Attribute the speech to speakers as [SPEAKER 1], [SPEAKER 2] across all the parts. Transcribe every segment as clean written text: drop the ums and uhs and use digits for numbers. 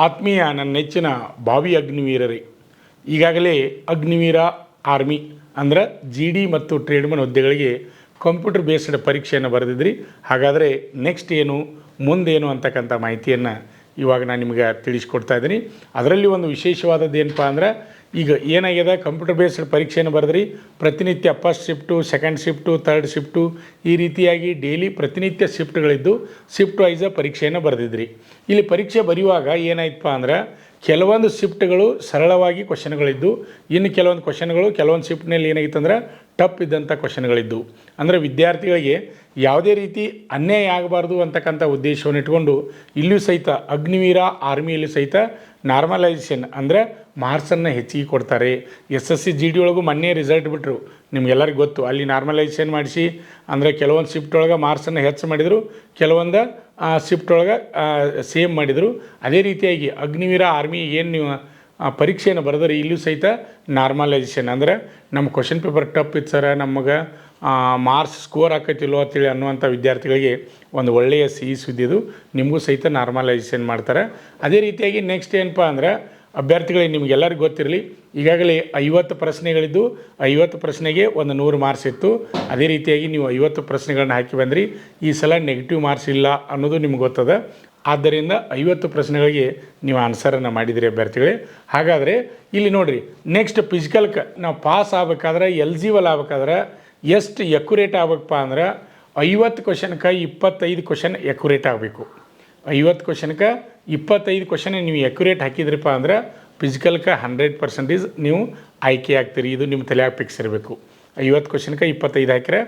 [SPEAKER 1] ಆತ್ಮೀಯ ನನ್ನ ನೆಚ್ಚಿನ ಭಾವಿ ಅಗ್ನಿವೀರರೇ, ಈಗಾಗಲೇ ಅಗ್ನಿವೀರ ಆರ್ಮಿ ಅಂದರೆ GD ಮತ್ತು ಟ್ರೇಡ್ಮನ್ ಹುದ್ದೆಗಳಿಗೆ ಕಂಪ್ಯೂಟರ್ ಬೇಸ್ಡ್ ಪರೀಕ್ಷೆಯನ್ನು ಬರೆದಿದ್ರಿ. ಹಾಗಾದರೆ ನೆಕ್ಸ್ಟ್ ಏನು, ಮುಂದೇನು ಅಂತಕ್ಕಂಥ ಮಾಹಿತಿಯನ್ನು ಇವಾಗ ನಾನು ನಿಮಗೆ ತಿಳಿಸ್ಕೊಡ್ತಾ ಇದ್ದೀನಿ. ಅದರಲ್ಲಿ ಒಂದು ವಿಶೇಷವಾದದ್ದು ಏನಪ್ಪ ಅಂದ್ರೆ, ಈಗ ಏನಾಗಿದೆ, ಕಂಪ್ಯೂಟರ್ ಬೇಸ್ಡ್ ಪರೀಕ್ಷೆಯನ್ನು ಬರೆದ್ರಿ. ಪ್ರತಿನಿತ್ಯ first shift, second shift, third shift, ಈ ರೀತಿಯಾಗಿ ಡೈಲಿ ಪ್ರತಿನಿತ್ಯ ಶಿಫ್ಟ್ಗಳಿದ್ದು ಶಿಫ್ಟ್ ವೈಸ ಪರೀಕ್ಷೆಯನ್ನು ಬರೆದಿದ್ರಿ. ಇಲ್ಲಿ ಪರೀಕ್ಷೆ ಬರೆಯುವಾಗ ಏನಾಯ್ತಪ್ಪ ಅಂದ್ರೆ, ಕೆಲವೊಂದು ಶಿಫ್ಟ್ಗಳು ಸರಳವಾಗಿ ಕ್ವಶನ್ಗಳಿದ್ದು, ಇನ್ನು ಕೆಲವೊಂದು ಕ್ವಶನ್ಗಳು ಕೆಲವೊಂದು ಶಿಫ್ಟ್ನಲ್ಲಿ ಏನಾಗಿತ್ತು ಅಂದ್ರೆ ಟಫ್ ಇದ್ದಂಥ ಕ್ವಶನ್ಗಳಿದ್ದು. ಅಂದರೆ ವಿದ್ಯಾರ್ಥಿಗಳಿಗೆ ಯಾವುದೇ ರೀತಿ ಅನ್ಯಾಯ ಆಗಬಾರ್ದು ಅಂತಕ್ಕಂಥ ಉದ್ದೇಶವನ್ನು ಇಟ್ಕೊಂಡು ಇಲ್ಲಿಯೂ ಸಹಿತ ಅಗ್ನಿವೀರ ಆರ್ಮಿಯಲ್ಲಿ ಸಹಿತ ನಾರ್ಮಲೈಸೇಷನ್ ಅಂದರೆ ಮಾರ್ಕ್ಸನ್ನು ಹೆಚ್ಚಿಗೆ ಕೊಡ್ತಾರೆ. SSC GD ಒಳಗೂ ಮೊನ್ನೆ ರಿಸಲ್ಟ್ ಬಿಟ್ಟರು, ನಿಮ್ಗೆಲ್ಲರಿಗೂ ಗೊತ್ತು. ಅಲ್ಲಿ ನಾರ್ಮಲೈಸೇಷನ್ ಮಾಡಿಸಿ ಅಂದರೆ ಕೆಲವೊಂದು ಶಿಫ್ಟ್ ಒಳಗೆ ಮಾರ್ಕ್ಸನ್ನು ಹೆಚ್ಚು ಮಾಡಿದರು, ಕೆಲವೊಂದು ಶಿಫ್ಟ್ ಒಳಗೆ ಸೇಮ್ ಮಾಡಿದರು. ಅದೇ ರೀತಿಯಾಗಿ ಅಗ್ನಿವೀರ ಆರ್ಮಿ ಏನು ನೀವು ಪರೀಕ್ಷೆಯನ್ನು ಬರೆದ್ರೆ ಇಲ್ಲಿಯೂ ಸಹಿತ ನಾರ್ಮಲೈಸೇಷನ್ ಅಂದರೆ ನಮ್ಮ ಕ್ವಶನ್ ಪೇಪರ್ ಟಫ್ ಇತ್ತು ಸರ, ನಮಗೆ ಮಾರ್ಕ್ಸ್ ಸ್ಕೋರ್ ಆಕೈತಿಲ್ಲೋ ಅಂತೇಳಿ ಅನ್ನುವಂಥ ವಿದ್ಯಾರ್ಥಿಗಳಿಗೆ ಒಂದು ಒಳ್ಳೆಯ ಸಿಹಿ ಸುದ್ದಿದು. ನಿಮಗೂ ಸಹಿತ ನಾರ್ಮಲೈಸೇಷನ್ ಮಾಡ್ತಾರೆ. ಅದೇ ರೀತಿಯಾಗಿ ನೆಕ್ಸ್ಟ್ ಏನಪ್ಪ ಅಂದ್ರೆ, ಅಭ್ಯರ್ಥಿಗಳಿಗೆ ನಿಮಗೆಲ್ಲರಿಗೂ ಗೊತ್ತಿರಲಿ, ಈಗಾಗಲೇ 50 ಪ್ರಶ್ನೆಗಳಿದ್ದು 50 ಪ್ರಶ್ನೆಗೆ ಒಂದು 100 ಮಾರ್ಕ್ಸ್ ಇತ್ತು. ಅದೇ ರೀತಿಯಾಗಿ ನೀವು 50 ಪ್ರಶ್ನೆಗಳನ್ನ ಹಾಕಿ ಬಂದ್ರಿ. ಈ ಸಲ ನೆಗೆಟಿವ್ ಮಾರ್ಕ್ಸ್ ಇಲ್ಲ ಅನ್ನೋದು ನಿಮ್ಗೆ ಗೊತ್ತದ. ಆದ್ದರಿಂದ 50 ಪ್ರಶ್ನೆಗಳಿಗೆ ನೀವು ಆನ್ಸರನ್ನು ಮಾಡಿದಿರಿ ಅಭ್ಯರ್ಥಿಗಳೇ. ಹಾಗಾದರೆ ಇಲ್ಲಿ ನೋಡಿರಿ, ನೆಕ್ಸ್ಟ್ ಫಿಸಿಕಲ್ಗೆ ನಾವು ಪಾಸ್ ಆಗಬೇಕಾದ್ರೆ, ಎಲಿಜಿಬಲ್ ಆಗಬೇಕಾದ್ರೆ ಎಷ್ಟು ಎಕ್ಯುರೇಟ್ ಆಗಬೇಕಪ್ಪ ಅಂದ್ರೆ, 50 ಕ್ವಶನ್ಗೆ 25 ಕ್ವಶನ್ ಎಕ್ಯುರೇಟ್ ಆಗಬೇಕು. 50 ಕ್ವಶನ್ಗೆ 25 ಕ್ವಶನ್ ನೀವು ಎಕ್ಯುರೇಟ್ ಹಾಕಿದ್ರಪ್ಪ ಅಂದ್ರೆ ಫಿಸಿಕಲ್ಗೆ 100% ನೀವು ಆಯ್ಕೆ ಆಗ್ತೀರಿ. ಇದು ನಿಮ್ಮ ತಲೆಯಾಗ ಫಿಕ್ಸ್ ಇರಬೇಕು. 50 ಕ್ವಶನ್ಗೆ 25 ಹಾಕಿದ್ರೆ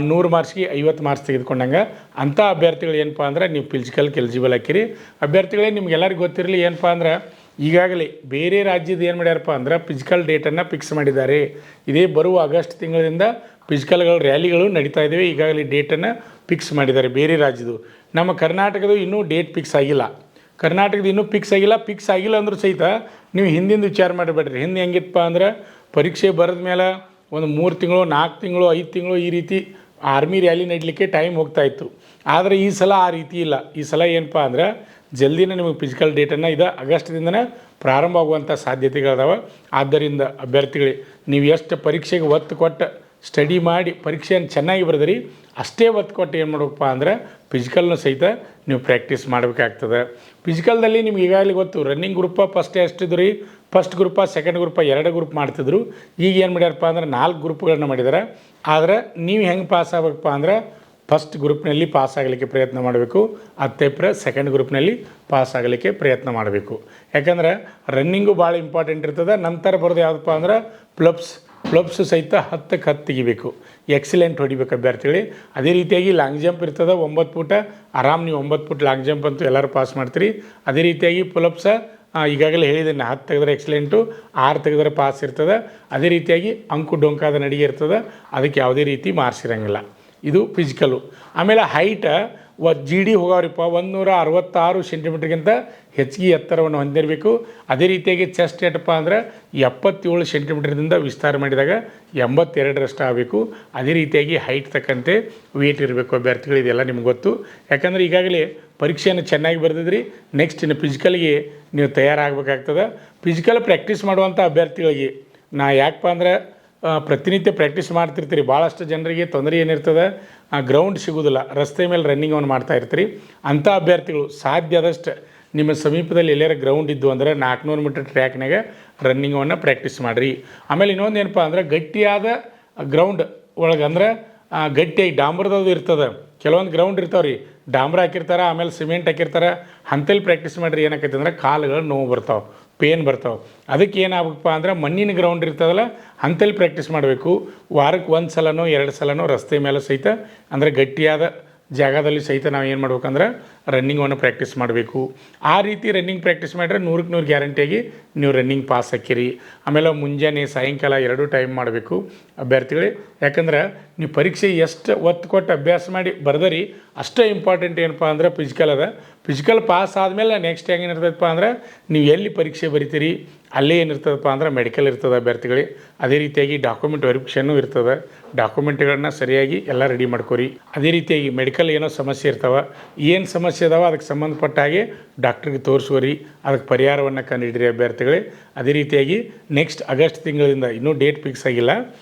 [SPEAKER 1] 100 ಮಾರ್ಕ್ಸ್ಗೆ 50 ಮಾರ್ಕ್ಸ್ ತೆಗೆದುಕೊಂಡಂಗೆ ಅಂಥ ಅಭ್ಯರ್ಥಿಗಳು ಏನಪ್ಪ ಅಂದ್ರೆ ನೀವು ಫಿಸಿಕಲ್ಗೆ ಎಲಿಜಿಬಲ್ ಹಾಕಿರಿ. ಅಭ್ಯರ್ಥಿಗಳೇ ನಿಮ್ಗೆಲ್ಲರಿಗೂ ಗೊತ್ತಿರಲಿ, ಏನಪ್ಪ ಅಂದ್ರೆ ಈಗಾಗಲೇ ಬೇರೆ ರಾಜ್ಯದ ಏನು ಮಾಡ್ಯಾರಪ್ಪ ಅಂದ್ರೆ ಫಿಸಿಕಲ್ ಡೇಟನ್ನು ಫಿಕ್ಸ್ ಮಾಡಿದ್ದಾರೆ. ಇದೇ ಬರುವ ಆಗಸ್ಟ್ ತಿಂಗಳಿಂದ ಫಿಸಿಕಲ್ಗಳ ರ್ಯಾಲಿಗಳು ನಡೀತಾ ಇದ್ದಾವೆ. ಈಗಾಗಲೇ ಡೇಟನ್ನು ಫಿಕ್ಸ್ ಮಾಡಿದ್ದಾರೆ ಬೇರೆ ರಾಜ್ಯದ್ದು. ನಮ್ಮ ಕರ್ನಾಟಕದ ಇನ್ನೂ ಡೇಟ್ ಫಿಕ್ಸ್ ಆಗಿಲ್ಲ. ಕರ್ನಾಟಕದ ಇನ್ನೂ ಫಿಕ್ಸ್ ಆಗಿಲ್ಲ ಅಂದರೂ ಸಹಿತ ನೀವು ಹಿಂದಿಂದ ವಿಚಾರ ಮಾಡಬೇಡ್ರಿ. ಹಿಂದೆ ಹೆಂಗಿತ್ತಪ್ಪ ಅಂದ್ರೆ, ಪರೀಕ್ಷೆ ಬರೆದ ಮೇಲೆ ಒಂದು 3 ತಿಂಗಳು, 4 ತಿಂಗಳು, 5 ತಿಂಗಳು ಈ ರೀತಿ ಆರ್ಮಿ ರ್ಯಾಲಿ ನಡೀಲಿಕ್ಕೆ ಟೈಮ್ ಹೋಗ್ತಾಯಿತ್ತು. ಆದರೆ ಈ ಸಲ ಆ ರೀತಿ ಇಲ್ಲ. ಈ ಸಲ ಏನಪ್ಪ ಅಂದ್ರೆ ಜಲ್ದಿನೇ ನಿಮಗೆ ಫಿಸಿಕಲ್ ಡೇಟನ್ನು ಇದು ಆಗಸ್ಟ್ದಿಂದನೇ ಪ್ರಾರಂಭ ಆಗುವಂಥ ಸಾಧ್ಯತೆಗಳಿದಾವೆ. ಆದ್ದರಿಂದ ಅಭ್ಯರ್ಥಿಗಳೇ, ನೀವು ಎಷ್ಟು ಪರೀಕ್ಷೆಗೆ ಒತ್ತು ಕೊಟ್ಟು ಸ್ಟಡಿ ಮಾಡಿ ಪರೀಕ್ಷೆಯನ್ನು ಚೆನ್ನಾಗಿ ಬರೆದ್ರಿ, ಅಷ್ಟೇ ಒತ್ತು ಕೊಟ್ಟು ಏನು ಮಾಡ್ಬೇಕಪ್ಪ ಅಂದ್ರೆ ಫಿಸಿಕಲ್ನ ಸಹಿತ ನೀವು ಪ್ರಾಕ್ಟೀಸ್ ಮಾಡಬೇಕಾಗ್ತದೆ. ಫಿಸಿಕಲ್ದಲ್ಲಿ ನಿಮ್ಗೆ ಈಗಾಗಲೇ ಗೊತ್ತು, ರನ್ನಿಂಗ್ ಗ್ರೂಪ ಫಸ್ಟ್ ಎಷ್ಟಿದ್ರು ರೀ, ಫಸ್ಟ್ ಗ್ರೂಪ, ಸೆಕೆಂಡ್ ಗ್ರೂಪ 2 ಗ್ರೂಪ್ ಮಾಡ್ತಿದ್ರು. ಈಗ ಏನು ಮಾಡ್ಯಾರಪ್ಪ ಅಂದ್ರೆ 4 ಗ್ರೂಪ್ಗಳನ್ನ ಮಾಡಿದ್ದಾರೆ. ಆದರೆ ನೀವು ಹೆಂಗೆ ಪಾಸ್ ಆಗಬೇಕಪ್ಪ ಅಂದ್ರೆ, ಫಸ್ಟ್ ಗ್ರೂಪ್ನಲ್ಲಿ ಪಾಸ್ ಆಗಲಿಕ್ಕೆ ಪ್ರಯತ್ನ ಮಾಡಬೇಕು. ಅದು ತೆಪ್ಪರೆ ಸೆಕೆಂಡ್ ಗ್ರೂಪ್ನಲ್ಲಿ ಪಾಸ್ ಆಗಲಿಕ್ಕೆ ಪ್ರಯತ್ನ ಮಾಡಬೇಕು. ಯಾಕಂದ್ರೆ ರನ್ನಿಂಗು ಭಾಳ ಇಂಪಾರ್ಟೆಂಟ್ ಇರ್ತದೆ. ನಂತರ ಬರೋದು ಯಾವುದಪ್ಪ ಅಂದ್ರೆ ಫ್ಲಪ್ಸ್ ಸಹಿತ 10ಕ್ಕೆ 10 ತೆಗಿಬೇಕು, ಎಕ್ಸಲೆಂಟ್ ಹೊಡಿಬೇಕು ಅಭ್ಯರ್ಥಿಗಳೇ. ಅದೇ ರೀತಿಯಾಗಿ ಲಾಂಗ್ ಜಂಪ್ ಇರ್ತದೆ 9 ಫೂಟ, ಆರಾಮ್ ನೀವು 9 ಫೂಟ್ ಲಾಂಗ್ ಜಂಪ್ ಅಂತೂ ಎಲ್ಲರೂ ಪಾಸ್ ಮಾಡ್ತೀರಿ. ಅದೇ ರೀತಿಯಾಗಿ ಪುಲಪ್ಸ ಈಗಾಗಲೇ ಹೇಳಿದ್ದೇನೆ, 10 ತೆಗೆದ್ರೆ ಎಕ್ಸಲೆಂಟು, 6 ತೆಗೆದ್ರೆ ಪಾಸ್ ಇರ್ತದೆ. ಅದೇ ರೀತಿಯಾಗಿ ಅಂಕು ಡೊಂಕಾದ ನಡಿಗೆ ಇರ್ತದೆ, ಅದಕ್ಕೆ ಯಾವುದೇ ರೀತಿ ಮಾರ್ಕ್ಸ್ ಇರೋಂಗಿಲ್ಲ. ಇದು ಫಿಸಿಕಲು. ಆಮೇಲೆ ಹೈಟ GD ಹೋಗೋರಿಪ್ಪ 166 ಸೆಂಟಿಮೀಟ್ರ್ಗಿಂತ ಹೆಚ್ಚಿಗೆ ಎತ್ತರವನ್ನು ಹೊಂದಿರಬೇಕು. ಅದೇ ರೀತಿಯಾಗಿ ಚೆಸ್ಟ್ ಏಟಪ್ಪ ಅಂದ್ರೆ 77 ಸೆಂಟಿಮೀಟ್ರಿಂದ ವಿಸ್ತಾರ ಮಾಡಿದಾಗ 82ರಷ್ಟು ಆಗಬೇಕು. ಅದೇ ರೀತಿಯಾಗಿ ಹೈಟ್ ತಕ್ಕಂತೆ ವೇಟ್ ಇರಬೇಕು ಅಭ್ಯರ್ಥಿಗಳು. ಇದೆಲ್ಲ ನಿಮ್ಗೆ ಗೊತ್ತು. ಯಾಕಂದರೆ ಈಗಾಗಲೇ ಪರೀಕ್ಷೆಯನ್ನು ಚೆನ್ನಾಗಿ ಬರೆದಿದ್ರಿ. ನೆಕ್ಸ್ಟ್ ಇನ್ನು ಫಿಸಿಕಲ್ಗೆ ನೀವು ತಯಾರಾಗಬೇಕಾಗ್ತದೆ. ಫಿಸಿಕಲ್ ಪ್ರಾಕ್ಟೀಸ್ ಮಾಡುವಂಥ ಅಭ್ಯರ್ಥಿಗಳಿಗೆ ನಾ ಯಾಕಪ್ಪ ಅಂದ್ರೆ, ಪ್ರತಿನಿತ್ಯ ಪ್ರಾಕ್ಟೀಸ್ ಮಾಡ್ತಿರ್ತೀರಿ. ಭಾಳಷ್ಟು ಜನರಿಗೆ ತೊಂದರೆ ಏನಿರ್ತದೆ, ಗ್ರೌಂಡ್ ಸಿಗೋದಿಲ್ಲ, ರಸ್ತೆ ಮೇಲೆ ರನ್ನಿಂಗನ್ನು ಮಾಡ್ತಾ ಇರ್ತೀರಿ. ಅಂಥ ಅಭ್ಯರ್ಥಿಗಳು ಸಾಧ್ಯ ಆದಷ್ಟು ನಿಮ್ಮ ಸಮೀಪದಲ್ಲಿ ಎಲ್ಲಾರ ಗ್ರೌಂಡ್ ಇದ್ದು ಅಂದರೆ 400 ಮೀಟರ್ ಟ್ರ್ಯಾಕ್ನಾಗ ರನ್ನಿಂಗನ್ನು ಪ್ರಾಕ್ಟೀಸ್ ಮಾಡಿರಿ. ಆಮೇಲೆ ಇನ್ನೊಂದು ಏನಪ್ಪ ಅಂದ್ರೆ, ಗಟ್ಟಿಯಾದ ಗ್ರೌಂಡ್ ಒಳಗೆ ಅಂದ್ರೆ ಗಟ್ಟಿಯಾಗಿ ಡಾಂಬರ್ದದು ಇರ್ತದೆ. ಕೆಲವೊಂದು ಗ್ರೌಂಡ್ ಇರ್ತಾವೆ ರೀ, ಡಾಂಬ್ರ ಹಾಕಿರ್ತಾರೆ, ಆಮೇಲೆ ಸಿಮೆಂಟ್ ಹಾಕಿರ್ತಾರೆ. ಅಂಥಲ್ಲಿ ಪ್ರಾಕ್ಟೀಸ್ ಮಾಡಿರಿ. ಏನಾಕೈತೆ ಅಂದ್ರೆ ಕಾಲುಗಳು ನೋವು ಬರ್ತಾವೆ, ಪೇನ್ ಬರ್ತಾವೆ. ಅದಕ್ಕೆ ಏನಾಗಬೇಕಪ್ಪ ಅಂದ್ರೆ, ಮಣ್ಣಿನ ಗ್ರೌಂಡ್ ಇರ್ತದಲ್ಲ ಅಂಥಲ್ಲಿ ಪ್ರಾಕ್ಟೀಸ್ ಮಾಡಬೇಕು. ವಾರಕ್ಕೆ 1 ಸಲನೋ 2 ಸಲನೋ ರಸ್ತೆ ಮೇಲೆ ಸಹಿತ ಅಂದರೆ ಗಟ್ಟಿಯಾದ ಜಾಗದಲ್ಲಿ ಸಹಿತ ನಾವು ಏನು ಮಾಡ್ಬೇಕಂದ್ರೆ ರನ್ನಿಂಗನ್ನು ಪ್ರಾಕ್ಟೀಸ್ ಮಾಡಬೇಕು. ಆ ರೀತಿ ರನ್ನಿಂಗ್ ಪ್ರಾಕ್ಟೀಸ್ ಮಾಡಿದ್ರೆ 100ಕ್ಕೆ 100 ಗ್ಯಾರಂಟಿಯಾಗಿ ನೀವು ರನ್ನಿಂಗ್ ಪಾಸ್ ಹಾಕಿರಿ. ಆಮೇಲೆ ಮುಂಜಾನೆ ಸಾಯಂಕಾಲ 2 ಟೈಮ್ ಮಾಡಬೇಕು ಅಭ್ಯರ್ಥಿಗಳೇ. ಯಾಕಂದ್ರೆ ನೀವು ಪರೀಕ್ಷೆ ಎಷ್ಟು ಒತ್ತು ಕೊಟ್ಟು ಅಭ್ಯಾಸ ಮಾಡಿ ಬರ್ದರಿ ಅಷ್ಟೇ ಇಂಪಾರ್ಟೆಂಟ್ ಏನಪ್ಪ ಅಂದ್ರೆ ಫಿಸಿಕಲ್ ಅದ. ಫಿಸಿಕಲ್ ಪಾಸ್ ಆದಮೇಲೆ ನೆಕ್ಸ್ಟ್ ಹೆಂಗೇನಿರ್ತದಪ್ಪ ಅಂದ್ರೆ ನೀವು ಎಲ್ಲಿ ಪರೀಕ್ಷೆ ಬರಿತೀರಿ ಅಲ್ಲೇ ಏನಿರ್ತದಪ್ಪ ಅಂದ್ರೆ ಮೆಡಿಕಲ್ ಇರ್ತದೆ ಅಭ್ಯರ್ಥಿಗಳೇ. ಅದೇ ರೀತಿಯಾಗಿ ಡಾಕ್ಯುಮೆಂಟ್ ವೆರಿಫಿಕೇಷನ್ನು ಇರ್ತದೆ. ಡಾಕ್ಯುಮೆಂಟ್ಗಳನ್ನ ಸರಿಯಾಗಿ ಎಲ್ಲ ರೆಡಿ ಮಾಡ್ಕೊರಿ. ಅದೇ ರೀತಿಯಾಗಿ ಮೆಡಿಕಲ್ ಏನೋ ಸಮಸ್ಯೆ ಇರ್ತಾವೆ, ಏನು ಸಮಸ್ಯೆ ಇದಾವೆ ಅದಕ್ಕೆ ಸಂಬಂಧಪಟ್ಟ ಹಾಗೆ ಡಾಕ್ಟ್ರಿಗೆ ತೋರಿಸುವರಿ, ಅದಕ್ಕೆ ಪರಿಹಾರವನ್ನು ಕಂಡುಹಿಡಿರಿ ಅಭ್ಯರ್ಥಿಗಳೇ. ಅದೇ ರೀತಿಯಾಗಿ ನೆಕ್ಸ್ಟ್ ಆಗಸ್ಟ್ ತಿಂಗಳಿಂದ ಇನ್ನೂ ಡೇಟ್ ಫಿಕ್ಸ್ ಆಗಿಲ್ಲ.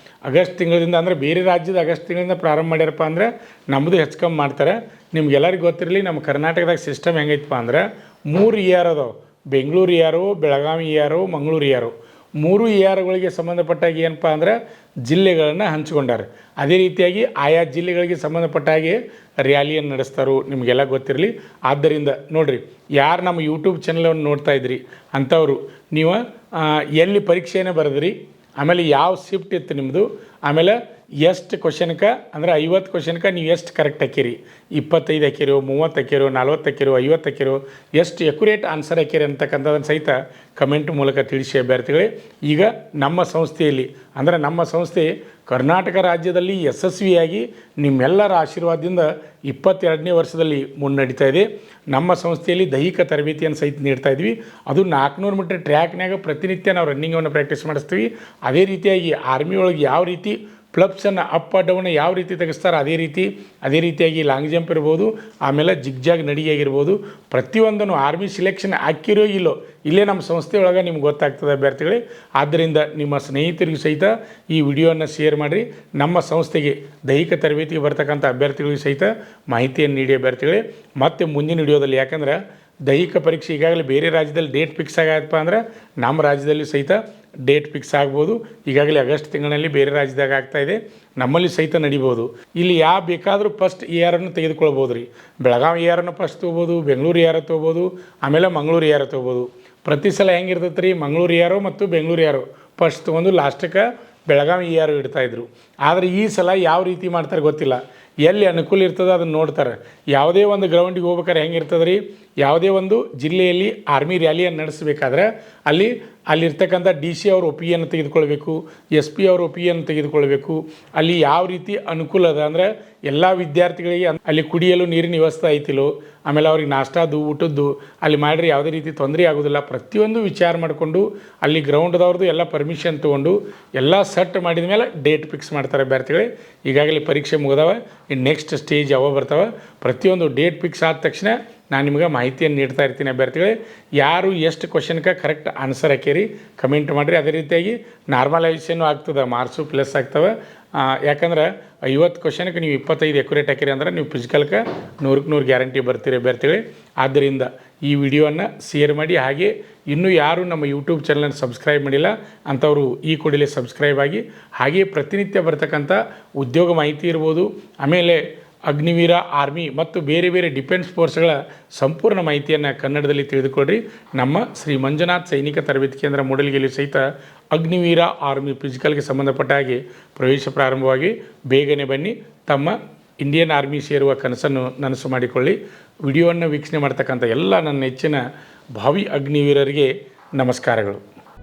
[SPEAKER 1] ಆಗಸ್ಟ್ ತಿಂಗಳಿಂದ ಅಂದರೆ ಬೇರೆ ರಾಜ್ಯದ ಆಗಸ್ಟ್ ತಿಂಗಳಿಂದ ಪ್ರಾರಂಭ ಮಾಡ್ಯಾರಪ್ಪ ಅಂದ್ರೆ ನಮ್ಮದು ಹೆಚ್ಚು ಕಮ್ಮಿ ಮಾಡ್ತಾರೆ. ನಿಮ್ಗೆಲ್ಲರಿಗೂ ಗೊತ್ತಿರಲಿ, ನಮ್ಮ ಕರ್ನಾಟಕದಾಗ ಸಿಸ್ಟಮ್ ಹೆಂಗೈತಪ್ಪ ಅಂದ್ರೆ 3 ಇಯರ್ ಅದಾವೆ. ಬೆಂಗಳೂರು ಇಯಾರು, ಬೆಳಗಾವಿ ಇಯಾರು, ಮಂಗಳೂರು ಇಯಾರು. 3 ಇಯಾರುಗಳಿಗೆ ಸಂಬಂಧಪಟ್ಟಾಗ ಏನಪ್ಪ ಅಂದ್ರೆ ಜಿಲ್ಲೆಗಳನ್ನು ಹಂಚ್ಕೊಂಡಾರೆ. ಅದೇ ರೀತಿಯಾಗಿ ಆಯಾ ಜಿಲ್ಲೆಗಳಿಗೆ ಸಂಬಂಧಪಟ್ಟ ಹಾಗೆ ರ್ಯಾಲಿಯನ್ನು ನಡೆಸ್ತಾರೋ ನಿಮಗೆಲ್ಲ ಗೊತ್ತಿರಲಿ. ಆದ್ದರಿಂದ ನೋಡಿರಿ, ಯಾರು ನಮ್ಮ ಯೂಟ್ಯೂಬ್ ಚಾನಲನ್ನು ನೋಡ್ತಾ ಇದ್ರಿ ಅಂಥವ್ರು ನೀವು ಎಲ್ಲಿ ಪರೀಕ್ಷೆನೇ ಬರೆದ್ರಿ, ಆಮೇಲೆ ಯಾವ ಶಿಫ್ಟ್ ಇತ್ತು ನಿಮ್ಮದು, ಆಮೇಲೆ ಎಷ್ಟು ಕ್ವಶನ್ಗೆ ಅಂದರೆ 50 ಕ್ವಶನ್ಗೆ ನೀವು ಎಷ್ಟು ಕರೆಕ್ಟ್ ಹಾಕಿರಿ, 25 ಹಾಕಿರೋ, 30 ಹಾಕಿರೋ, 40 ಹಾಕಿರೋ, 50 ಹಾಕಿರೋ, ಎಷ್ಟು ಎಕ್ಯುರೇಟ್ ಆನ್ಸರ್ ಹಾಕಿರಿ ಅಂತಕ್ಕಂಥದ್ದನ್ನು ಸಹಿತ ಕಮೆಂಟ್ ಮೂಲಕ ತಿಳಿಸಿ ಅಭ್ಯರ್ಥಿಗಳೇ. ಈಗ ನಮ್ಮ ಸಂಸ್ಥೆಯಲ್ಲಿ ಅಂದರೆ ನಮ್ಮ ಸಂಸ್ಥೆ ಕರ್ನಾಟಕ ರಾಜ್ಯದಲ್ಲಿ ಯಶಸ್ವಿಯಾಗಿ ನಿಮ್ಮೆಲ್ಲರ ಆಶೀರ್ವಾದದಿಂದ 22ನೇ ವರ್ಷದಲ್ಲಿ ಮುನ್ನಡೀತಾ ಇದೆ. ನಮ್ಮ ಸಂಸ್ಥೆಯಲ್ಲಿ ದೈಹಿಕ ತರಬೇತಿಯನ್ನು ಸಹಿತ ನೀಡ್ತಾ ಇದ್ವಿ. ಅದು 400 ಮೀಟರ್ ಟ್ರ್ಯಾಕ್ನಾಗ ಪ್ರತಿನಿತ್ಯ ನಾವು ರನ್ನಿಂಗನ್ನು ಪ್ರಾಕ್ಟೀಸ್ ಮಾಡಿಸ್ತೀವಿ. ಅದೇ ರೀತಿಯಾಗಿ ಆರ್ಮಿ ಒಳಗೆ ಯಾವ ರೀತಿ ಫ್ಲಪ್ಸನ್ನು ಅಪ್ ಡೌನ್ ಯಾವ ರೀತಿ ತೆಗೆಸ್ತಾರೆ ಅದೇ ರೀತಿಯಾಗಿ ಲಾಂಗ್ ಜಂಪ್ ಇರ್ಬೋದು, ಆಮೇಲೆ ಜಿಗ್ಜಾಗ್ ನಡಿಯಾಗಿರ್ಬೋದು, ಪ್ರತಿಯೊಂದನ್ನು ಆರ್ಮಿ ಸಿಲೆಕ್ಷನ್ ಹಾಕಿರೋ ಇಲ್ಲೋ ಇಲ್ಲೇ ನಮ್ಮ ಸಂಸ್ಥೆ ಒಳಗೆ ನಿಮ್ಗೆ ಗೊತ್ತಾಗ್ತದೆ ಅಭ್ಯರ್ಥಿಗಳೇ. ಆದ್ದರಿಂದ ನಿಮ್ಮ ಸ್ನೇಹಿತರಿಗೂ ಸಹಿತ ಈ ವಿಡಿಯೋವನ್ನು ಶೇರ್ ಮಾಡಿರಿ. ನಮ್ಮ ಸಂಸ್ಥೆಗೆ ದೈಹಿಕ ತರಬೇತಿಗೆ ಬರ್ತಕ್ಕಂಥ ಅಭ್ಯರ್ಥಿಗಳಿಗೂ ಸಹಿತ ಮಾಹಿತಿಯನ್ನು ನೀಡಿ ಅಭ್ಯರ್ಥಿಗಳೇ. ಮತ್ತು ಮುಂದಿನ ವಿಡಿಯೋದಲ್ಲಿ, ಯಾಕಂದ್ರೆ ದೈಹಿಕ ಪರೀಕ್ಷೆ ಈಗಾಗಲೇ ಬೇರೆ ರಾಜ್ಯದಲ್ಲಿ ಡೇಟ್ ಫಿಕ್ಸ್ ಆಗತ್ತಪ್ಪ ಅಂದ್ರೆ ನಮ್ಮ ರಾಜ್ಯದಲ್ಲಿ ಸಹಿತ ಡೇಟ್ ಫಿಕ್ಸ್ ಆಗ್ಬೋದು. ಈಗಾಗಲೇ ಆಗಸ್ಟ್ ತಿಂಗಳಲ್ಲಿ ಬೇರೆ ರಾಜ್ಯದಾಗ ಆಗ್ತಾಯಿದೆ, ನಮ್ಮಲ್ಲಿ ಸಹಿತ ನಡಿಬೋದು. ಇಲ್ಲಿ ಯಾವ ಬೇಕಾದರೂ ಫಸ್ಟ್ ಇಯರನ್ನು ತೆಗೆದುಕೊಳ್ಬೋದು ರೀ. ಬೆಳಗಾವಿ ಇಯರನ್ನು ಫಸ್ಟ್ ತೊಗೋಬೋದು, ಬೆಂಗಳೂರು ಇಯರ್ ತೊಗೋಬೋದು, ಆಮೇಲೆ ಮಂಗಳೂರು ಇಯರ್ ತೊಗೋಬೋದು. ಪ್ರತಿ ಸಲ ಹೆಂಗಿರ್ತೈತೆ ರೀ, ಮಂಗಳೂರು ಇಯರು ಮತ್ತು ಬೆಂಗಳೂರು ಇಯರು ಫಸ್ಟ್ ತೊಗೊಂಡು ಲಾಸ್ಟಕ್ಕೆ ಬೆಳಗಾವಿ ಇಯರ್ ಇಡ್ತಾಯಿದ್ರು. ಆದರೆ ಈ ಸಲ ಯಾವ ರೀತಿ ಮಾಡ್ತಾರೆ ಗೊತ್ತಿಲ್ಲ. ಎಲ್ಲಿ ಅನುಕೂಲ ಇರ್ತದೆ ಅದನ್ನು ನೋಡ್ತಾರೆ. ಯಾವುದೇ ಒಂದು ಗ್ರೌಂಡಿಗೆ ಹೋಗ್ಬೇಕಾದ್ರೆ ಹೆಂಗಿರ್ತದೆ ರೀ, ಯಾವುದೇ ಒಂದು ಜಿಲ್ಲೆಯಲ್ಲಿ ಆರ್ಮಿ ರ್ಯಾಲಿಯನ್ನು ನಡೆಸಬೇಕಾದ್ರೆ ಅಲ್ಲಿರ್ತಕ್ಕಂಥ DC ಅವ್ರ ಒಪ್ಪಿಗೆಯನ್ನು ತೆಗೆದುಕೊಳ್ಬೇಕು, SP ಅವ್ರ ಒಪ್ಪಿಗೆಯನ್ನು ತೆಗೆದುಕೊಳ್ಬೇಕು. ಅಲ್ಲಿ ಯಾವ ರೀತಿ ಅನುಕೂಲ ಅದ ಅಂದರೆ ಎಲ್ಲ ವಿದ್ಯಾರ್ಥಿಗಳಿಗೆ ಅಲ್ಲಿ ಕುಡಿಯಲು ನೀರಿನ ವ್ಯವಸ್ಥೆ ಐತಿಲ್ಲೋ, ಆಮೇಲೆ ಅವ್ರಿಗೆ ನಾಷ್ಟಾದು ಊಟದ್ದು ಅಲ್ಲಿ ಮಾಡಿರಿ ಯಾವುದೇ ರೀತಿ ತೊಂದರೆ ಆಗೋದಿಲ್ಲ. ಪ್ರತಿಯೊಂದು ವಿಚಾರ ಮಾಡಿಕೊಂಡು ಅಲ್ಲಿ ಗ್ರೌಂಡ್ದವ್ರದ್ದು ಎಲ್ಲ ಪರ್ಮಿಷನ್ ತೊಗೊಂಡು ಎಲ್ಲ ಸೆಟ್ ಮಾಡಿದ ಮೇಲೆ ಡೇಟ್ ಫಿಕ್ಸ್ ಮಾಡ್ತಾರೆ ಅಭ್ಯರ್ಥಿಗಳೇ. ಈಗಾಗಲೇ ಪರೀಕ್ಷೆ ಮುಗಿದವೆ, ಇನ್ನು ನೆಕ್ಸ್ಟ್ ಸ್ಟೇಜ್ ಯಾವ ಬರ್ತಾವೆ, ಪ್ರತಿಯೊಂದು ಡೇಟ್ ಫಿಕ್ಸ್ ಆದ ತಕ್ಷಣ ನಾನು ನಿಮಗೆ ಮಾಹಿತಿಯನ್ನು ನೀಡ್ತಾ ಇರ್ತೀನಿ ಅಭ್ಯರ್ಥಿಗಳೇ. ಯಾರು ಎಷ್ಟು ಕ್ವಶನ್ಗೆ ಕರೆಕ್ಟ್ ಆನ್ಸರ್ ಹಾಕಿರಿ ಕಮೆಂಟ್ ಮಾಡಿರಿ. ಅದೇ ರೀತಿಯಾಗಿ ನಾರ್ಮಲೈಸೇಷನ್ನು ಆಗ್ತದೆ, ಮಾರ್ಕ್ಸು ಪ್ಲಸ್ ಆಗ್ತವೆ. ಯಾಕಂದ್ರೆ 50 ಕ್ವಶನ್ಗೆ ನೀವು 25 ಎಕ್ಯುರೇಟ್ ಹಾಕಿರಿ ಅಂದ್ರೆ ನೀವು ಫಿಸಿಕಲ್ಗೆ 100ಕ್ಕೆ 100 ಗ್ಯಾರಂಟಿ ಬರ್ತೀರಿ ಅಭ್ಯರ್ಥಿಗಳೇ. ಆದ್ದರಿಂದ ಈ ವಿಡಿಯೋವನ್ನು ಶೇರ್ ಮಾಡಿ. ಹಾಗೆ ಇನ್ನೂ ಯಾರು ನಮ್ಮ ಯೂಟ್ಯೂಬ್ ಚಾನಲನ್ನು ಸಬ್ಸ್ಕ್ರೈಬ್ ಮಾಡಿಲ್ಲ ಅಂಥವರು ಈ ಕೂಡಲೇ ಸಬ್ಸ್ಕ್ರೈಬ್ ಆಗಿ. ಹಾಗೆ ಪ್ರತಿನಿತ್ಯ ಬರ್ತಕ್ಕಂಥ ಉದ್ಯೋಗ ಮಾಹಿತಿ ಇರ್ಬೋದು, ಆಮೇಲೆ ಅಗ್ನಿವೀರ, ಆರ್ಮಿ ಮತ್ತು ಬೇರೆ ಬೇರೆ ಡಿಫೆನ್ಸ್ ಫೋರ್ಸ್ಗಳ ಸಂಪೂರ್ಣ ಮಾಹಿತಿಯನ್ನು ಕನ್ನಡದಲ್ಲಿ ತಿಳಿದುಕೊಳ್ಳ್ರಿ. ನಮ್ಮ ಶ್ರೀ ಮಂಜುನಾಥ್ ಸೈನಿಕ ತರಬೇತಿ ಕೇಂದ್ರ ಮೂಡಲಗಿಯಲ್ಲಿ ಸಹಿತ ಅಗ್ನಿವೀರ, ಆರ್ಮಿ ಫಿಸಿಕಲ್ಗೆ ಸಂಬಂಧಪಟ್ಟ ಹಾಗೆ ಪ್ರವೇಶ ಪ್ರಾರಂಭವಾಗಿ ಬೇಗನೆ ಬನ್ನಿ. ತಮ್ಮ ಇಂಡಿಯನ್ ಆರ್ಮಿ ಸೇರುವ ಕನಸನ್ನು ನನಸು ಮಾಡಿಕೊಳ್ಳಿ. ವಿಡಿಯೋವನ್ನು ವೀಕ್ಷಣೆ ಮಾಡ್ತಕ್ಕಂಥ ಎಲ್ಲ ನನ್ನ ನೆಚ್ಚಿನ ಭಾವಿ ಅಗ್ನಿವೀರರಿಗೆ ನಮಸ್ಕಾರಗಳು.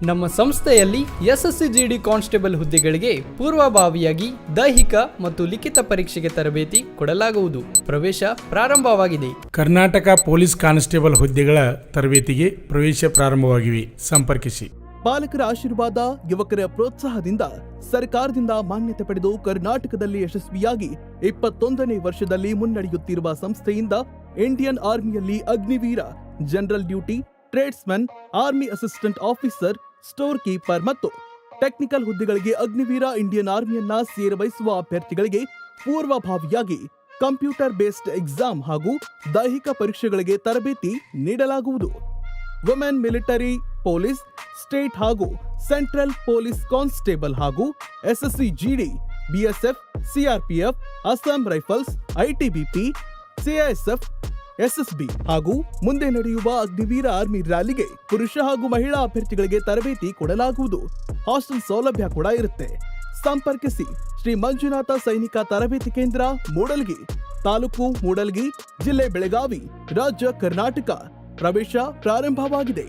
[SPEAKER 2] ನಮ್ಮ ಸಂಸ್ಥೆಯಲ್ಲಿ SSC GD ಕಾನ್ಸ್ಟೇಬಲ್ ಹುದ್ದೆಗಳಿಗೆ ಪೂರ್ವಭಾವಿಯಾಗಿ ದೈಹಿಕ ಮತ್ತು ಲಿಖಿತ ಪರೀಕ್ಷೆಗೆ ತರಬೇತಿ ಕೊಡಲಾಗುವುದು. ಪ್ರವೇಶ ಪ್ರಾರಂಭವಾಗಿದೆ.
[SPEAKER 1] ಕರ್ನಾಟಕ ಪೊಲೀಸ್ ಕಾನ್ಸ್ಟೇಬಲ್ ಹುದ್ದೆಗಳ ತರಬೇತಿಗೆ ಪ್ರವೇಶ ಪ್ರಾರಂಭವಾಗಿವೆ. ಸಂಪರ್ಕಿಸಿ.
[SPEAKER 3] ಪಾಲಕರ ಆಶೀರ್ವಾದ, ಯುವಕರ ಪ್ರೋತ್ಸಾಹದಿಂದ ಸರ್ಕಾರದಿಂದ ಮಾನ್ಯತೆ ಪಡೆದು ಕರ್ನಾಟಕದಲ್ಲಿ ಯಶಸ್ವಿಯಾಗಿ 21ನೇ ವರ್ಷದಲ್ಲಿ ಮುನ್ನಡೆಯುತ್ತಿರುವ ಸಂಸ್ಥೆಯಿಂದ ಇಂಡಿಯನ್ ಆರ್ಮಿಯಲ್ಲಿ Agniveer, general duty, tradesman, army assistant officer, store keeper ಮತ್ತು ಟೆಕ್ನಿಕಲ್ ಹುದ್ದೆಗಳಿಗೆ ಅಗ್ನಿವೀರ ಇಂಡಿಯನ್ ಆರ್ಮಿಯನ್ನ ಸೇರಬಯಸುವ ಅಭ್ಯರ್ಥಿಗಳಿಗೆ ಪೂರ್ವಭಾವಿಯಾಗಿ ಕಂಪ್ಯೂಟರ್ ಬೇಸ್ಡ್ ಎಕ್ಸಾಮ್ ಹಾಗೂ ದೈಹಿಕ ಪರೀಕ್ಷೆಗಳಿಗೆ ತರಬೇತಿ ನೀಡಲಾಗುವುದು. ವುಮೆನ್ ಮಿಲಿಟರಿ, ಪೊಲೀಸ್, ಸ್ಟೇಟ್ ಹಾಗೂ ಸೆಂಟ್ರಲ್ ಪೊಲೀಸ್ ಕಾನ್ಸ್ಟೇಬಲ್ ಹಾಗೂ SSC GD, BSF, CRPF, Assam rifles, ITBP, CISF, SSB ಹಾಗೂ ಮುಂದೆ ನಡೆಯುವ ಅಗ್ನಿವೀರ ಆರ್ಮಿ ರ್ಯಾಲಿಗೆ ಪುರುಷ ಹಾಗೂ ಮಹಿಳಾ ಅಭ್ಯರ್ಥಿಗಳಿಗೆ ತರಬೇತಿ ಕೊಡಲಾಗುವುದು. ಹಾಸ್ಟೆಲ್ ಸೌಲಭ್ಯ ಕೂಡ ಇರುತ್ತೆ. ಸಂಪರ್ಕಿಸಿ ಶ್ರೀ ಮಂಜುನಾಥ ಸೈನಿಕ ತರಬೇತಿ ಕೇಂದ್ರ, ಮೂಡಲಗಿ, ತಾಲೂಕು ಮೂಡಲಗಿ, ಜಿಲ್ಲೆ ಬೆಳಗಾವಿ, ರಾಜ್ಯ ಕರ್ನಾಟಕ. ಪ್ರವೇಶ ಪ್ರಾರಂಭವಾಗಿದೆ.